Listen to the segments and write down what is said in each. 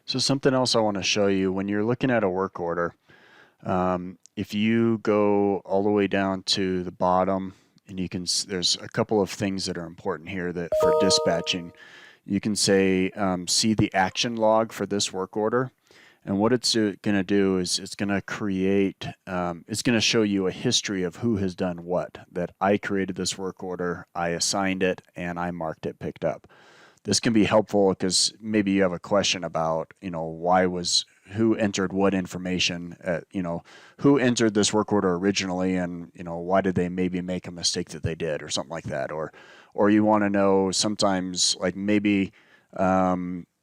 So something else I want to show you when you're looking at a work order, if you go all the way down to the bottom and there's a couple of things that are important here that for dispatching, you can say, see the action log for this work order. And what it's going to do is it's going to it's going to show you a history of who has done what, that I created this work order, I assigned it, and I marked it picked up. This can be helpful because maybe you have a question about, who entered what information, who entered this work order originally, and, why did they maybe make a mistake that they did or something like that. Or you want to know sometimes, like maybe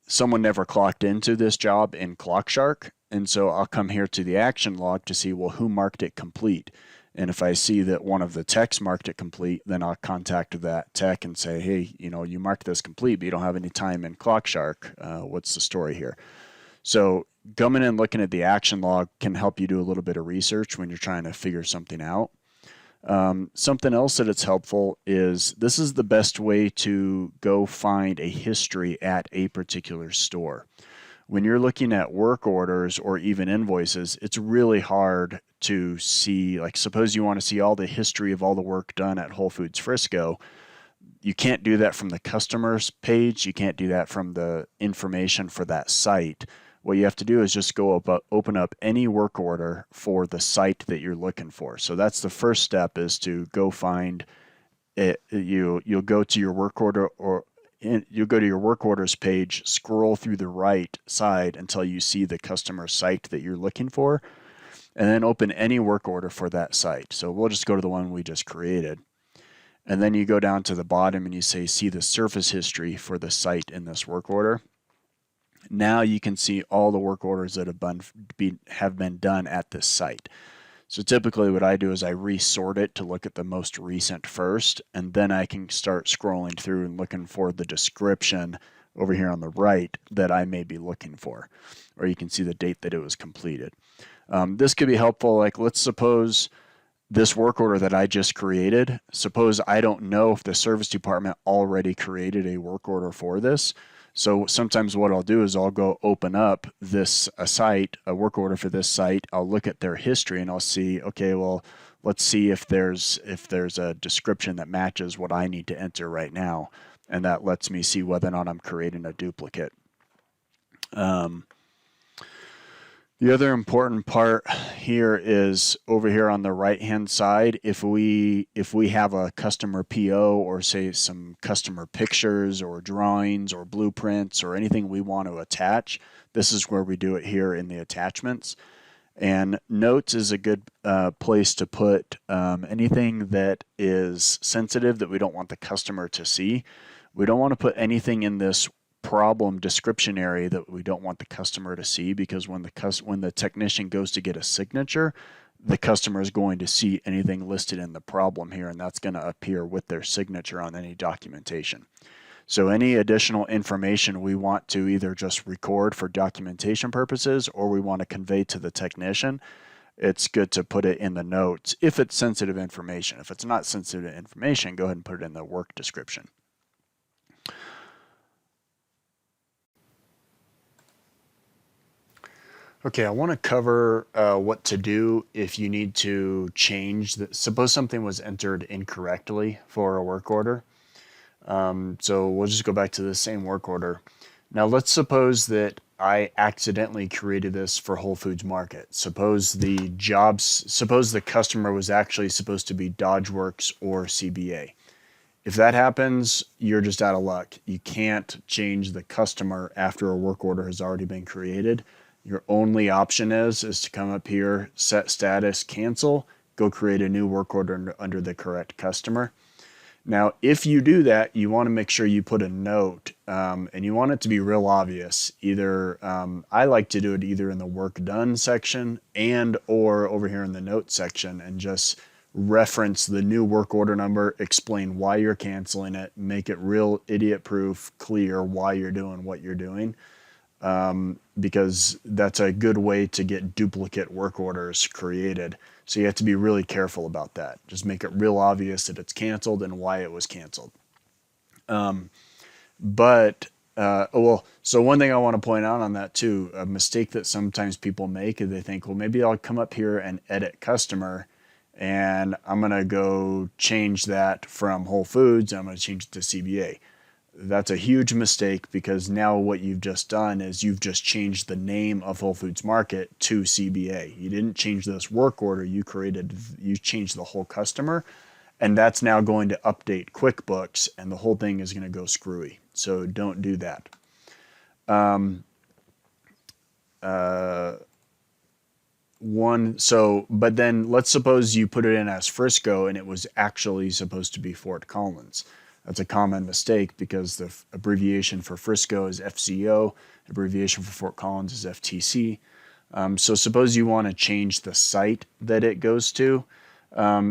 someone never clocked into this job in ClockShark. And so I'll come here to the action log to see, well, who marked it complete? And if I see that one of the techs marked it complete, then I'll contact that tech and say, hey, you marked this complete, but you don't have any time in ClockShark. What's the story here? So coming and looking at the action log can help you do a little bit of research when you're trying to figure something out. Something else that it's helpful is this is the best way to go find a history at a particular store. When you're looking at work orders or even invoices, it's really hard to see, like suppose you want to see all the history of all the work done at Whole Foods Frisco. You can't do that from the customer's page. You can't do that from the information for that site. What you have to do is just open up any work order for the site that you're looking for. So that's the first step, is to go find it. You'll go to your work order, or you'll go to your work orders page, scroll through the right side until you see the customer site that you're looking for, and then open any work order for that site. So we'll just go to the one we just created. And then you go down to the bottom and you say, see the service history for the site in this work order. Now you can see all the work orders that have been done at this site. So typically what I do is I resort it to look at the most recent first, and then I can start scrolling through and looking for the description over here on the right that I may be looking for. Or you can see the date that it was completed. This could be helpful. Like, let's suppose this work order that I just created, suppose I don't know if the service department already created a work order for this. So sometimes what I'll do is I'll go open up a work order for this site. I'll look at their history and I'll see, okay, well, let's see if there's a description that matches what I need to enter right now. And that lets me see whether or not I'm creating a duplicate. The other important part here is over here on the right hand side. If we have a customer PO, or say some customer pictures or drawings or blueprints or anything we want to attach, this is where we do it here in the attachments. And notes is a good place to put anything that is sensitive that we don't want the customer to see. We don't want to put anything in this problem description area that we don't want the customer to see, because when the technician goes to get a signature, the customer is going to see anything listed in the problem here, and that's going to appear with their signature on any documentation. So any additional information we want to either just record for documentation purposes, or we want to convey to the technician, it's good to put it in the notes if it's sensitive information. If it's not sensitive information, go ahead and put it in the work description. Okay, I want to cover what to do if you need to change suppose something was entered incorrectly for a work order. So we'll just go back to the same work order. Now let's suppose that I accidentally created this for Whole Foods Market. Suppose the customer was actually supposed to be Dodgeworks or CBA. If that happens, you're just out of luck. You can't change the customer after a work order has already been created. Your only option is to come up here, set status, cancel, go create a new work order under the correct customer. Now, if you do that, you want to make sure you put a note, and you want it to be real obvious. I like to do it either in the work done section or over here in the note section, and just reference the new work order number, explain why you're canceling it, make it real idiot proof, clear why you're doing what you're doing. Because that's a good way to get duplicate work orders created. So you have to be really careful about that. Just make it real obvious that it's canceled and why it was canceled. But Well, so one thing I want to point out on that too, a mistake that sometimes people make is they think, well, maybe I'll come up here and edit customer, and I'm gonna go change that from Whole Foods. I'm gonna change it to CBA. That's a huge mistake because now what you've just done is you've just changed the name of Whole Foods Market to CBA. You didn't change this work order. You changed the whole customer, and that's now going to update QuickBooks, and the whole thing is going to go screwy. So don't do that. But then let's suppose you put it in as Frisco and it was actually supposed to be Fort Collins. That's a common mistake because the abbreviation for Frisco is FCO, abbreviation for Fort Collins is FTC. So suppose you want to change the site that it goes to.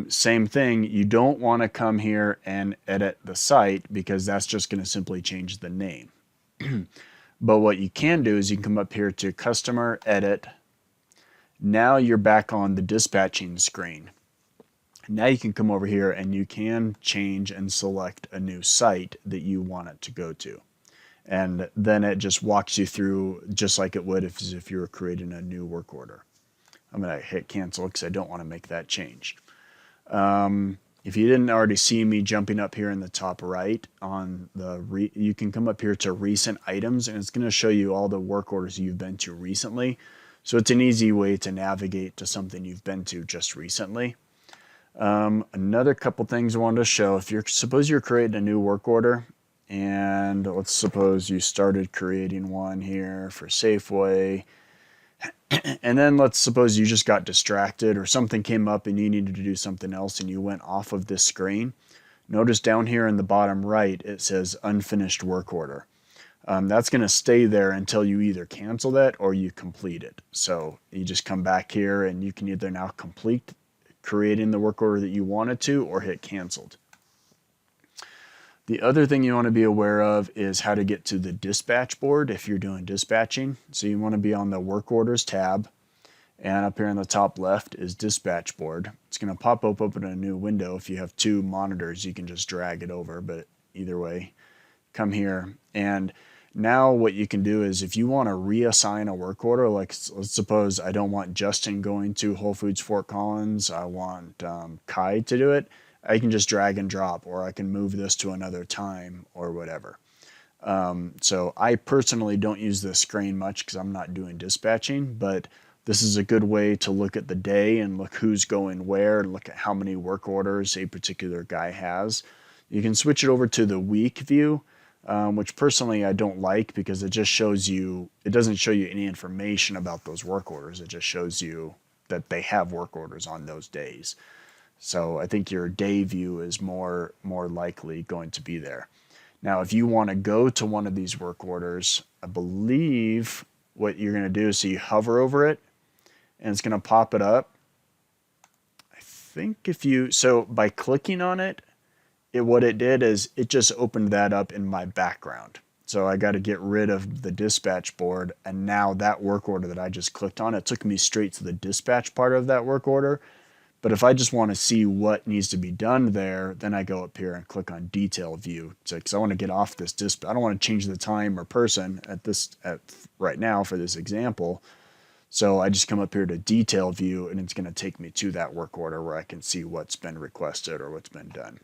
Same thing, you don't want to come here and edit the site because that's just going to simply change the name. But what you can do is you can come up here to Customer, Edit. Now you're back on the dispatching screen. Now you can come over here and you can change and select a new site that you want it to go to. And then it just walks you through just like it would if you were creating a new work order. I'm going to hit cancel because I don't want to make that change. If you didn't already see me jumping up here in the top right on you can come up here to recent items, and it's going to show you all the work orders you've been to recently. So it's an easy way to navigate to something you've been to just recently. Another couple things I wanted to show. Suppose you're creating a new work order, and let's suppose you started creating one here for Safeway. And then let's suppose you just got distracted or something came up and you needed to do something else and you went off of this screen. Notice down here in the bottom right, it says unfinished work order. That's going to stay there until you either cancel that or you complete it. So you just come back here and you can either now complete creating the work order that you wanted to or hit canceled. The other thing you want to be aware of is how to get to the dispatch board if you're doing dispatching. So you want to be on the work orders tab, and up here in the top left is dispatch board. It's going to pop up open a new window. If you have two monitors, you can just drag it over, but either way, come here. And now what you can do is if you want to reassign a work order, like let's suppose I don't want Justin going to Whole Foods Fort Collins, I want Kai to do it, I can just drag and drop, or I can move this to another time or whatever. So I personally don't use this screen much because I'm not doing dispatching, but this is a good way to look at the day and look who's going where and look at how many work orders a particular guy has. You can switch it over to the week view, which personally I don't like because it just shows you, it doesn't show you any information about those work orders. It just shows you that they have work orders on those days. So I think your day view is more likely going to be there. Now, if you want to go to one of these work orders, I believe what you're going to do is so you hover over it and it's going to pop it up. I think so by clicking on it, what it did is it just opened that up in my background. So I got to get rid of the dispatch board, and now that work order that I just clicked on, it took me straight to the dispatch part of that work order. But if I just want to see what needs to be done there, then I go up here and click on detail view. Because I want to get off this dispatch. I don't want to change the time or person at right now for this example. So I just come up here to detail view, and it's going to take me to that work order where I can see what's been requested or what's been done.